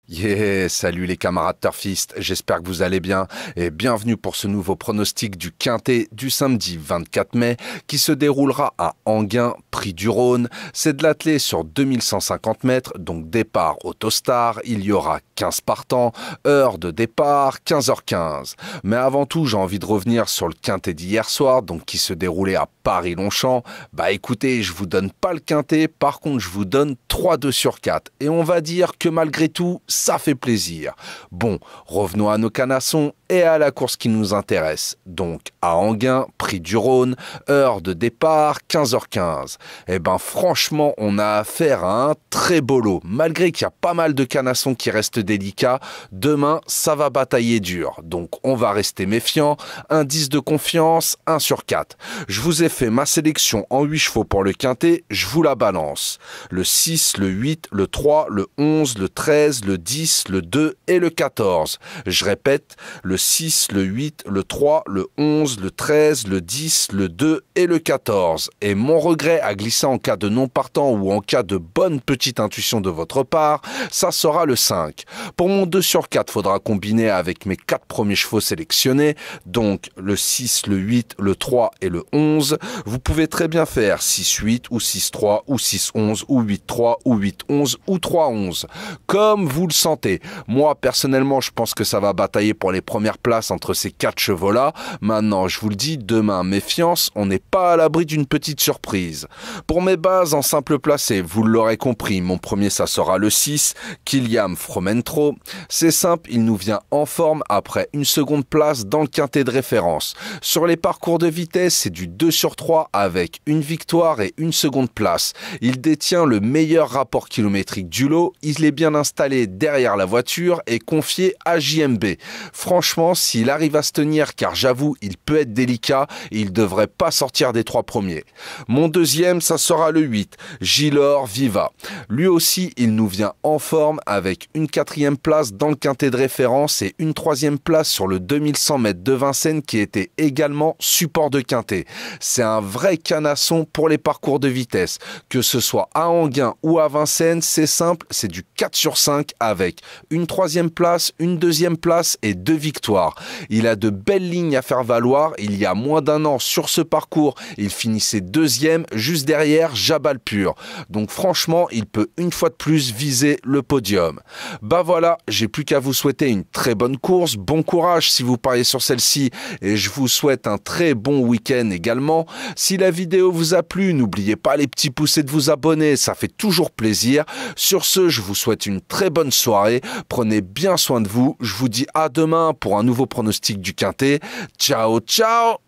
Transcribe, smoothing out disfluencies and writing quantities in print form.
Yeah, salut les camarades turfistes, j'espère que vous allez bien et bienvenue pour ce nouveau pronostic du Quintet du samedi 24 mai qui se déroulera à Enghien, Prix du Rhône. C'est de l'attelé sur 2150 mètres, donc départ Autostar, il y aura 15 partants, heure de départ 15h15. Mais avant tout, j'ai envie de revenir sur le Quintet d'hier soir, donc qui se déroulait à Paris-Longchamp. Bah écoutez, je vous donne pas le Quintet, par contre je vous donne 3-2 sur 4 et on va dire que malgré tout, ça fait plaisir. Bon, revenons à nos canassons et à la course qui nous intéresse. Donc, à Enghien, Prix du Rhône, heure de départ, 15h15. Eh ben, franchement, on a affaire à un très beau lot. Malgré qu'il y a pas mal de canassons qui restent délicats, demain, ça va batailler dur. Donc, on va rester méfiant. Indice de confiance, 1 sur 4. Je vous ai fait ma sélection en 8 chevaux pour le quintet, je vous la balance. Le 6, le 8, le 3, le 11, le 13, le 10, le 2 et le 14. Je répète, le 6, le 8, le 3, le 11, le 13, le 10, le 2 et le 14. Et mon regret à glisser en cas de non partant ou en cas de bonne petite intuition de votre part, ça sera le 5. Pour mon 2 sur 4, faudra combiner avec mes 4 premiers chevaux sélectionnés, donc le 6, le 8, le 3 et le 11. Vous pouvez très bien faire 6-8 ou 6-3 ou 6-11 ou 8-3 ou 8-11 ou 3-11. Comme vous le sentez. Moi, personnellement, je pense que ça va batailler pour les premières places entre ces 4 chevaux-là. Maintenant, je vous le dis, demain, méfiance, on n'est pas à l'abri d'une petite surprise. Pour mes bases en simple placé, vous l'aurez compris, mon premier, ça sera le 6, Kiliam Fromentro. C'est simple, il nous vient en forme après une seconde place dans le quintet de référence. Sur les parcours de vitesse, c'est du 2 sur 3 avec une victoire et une seconde place. Il détient le meilleur rapport kilométrique du lot, il est bien installé derrière la voiture et confié à JMB. Franchement, s'il arrive à se tenir, car j'avoue, il peut être délicat, il devrait pas sortir des 3 premiers. Mon deuxième, ça sera le 8, Gilor Viva. Lui aussi, il nous vient en forme avec une 4e place dans le quintet de référence et une 3e place sur le 2100 mètres de Vincennes qui était également support de quintet. C'est un vrai canasson pour les parcours de vitesse. Que ce soit à Enghien ou à Vincennes, c'est simple, c'est du 4 sur 5 avec une 3e place, une 2e place et 2 victoires. Il a de belles lignes à faire valoir. Il y a moins d'un an sur ce parcours, il finissait 2e juste derrière Jabal Pur. Donc franchement, il peut une fois de plus viser le podium. Bah voilà, j'ai plus qu'à vous souhaiter une très bonne course. Bon courage si vous pariez sur celle-ci et je vous souhaite un très bon week-end également. Si la vidéo vous a plu, n'oubliez pas les petits pouces et de vous abonner, ça fait toujours plaisir. Sur ce, je vous souhaite une très bonne soirée. Prenez bien soin de vous. Je vous dis à demain pour un nouveau pronostic du Quintet. Ciao, ciao!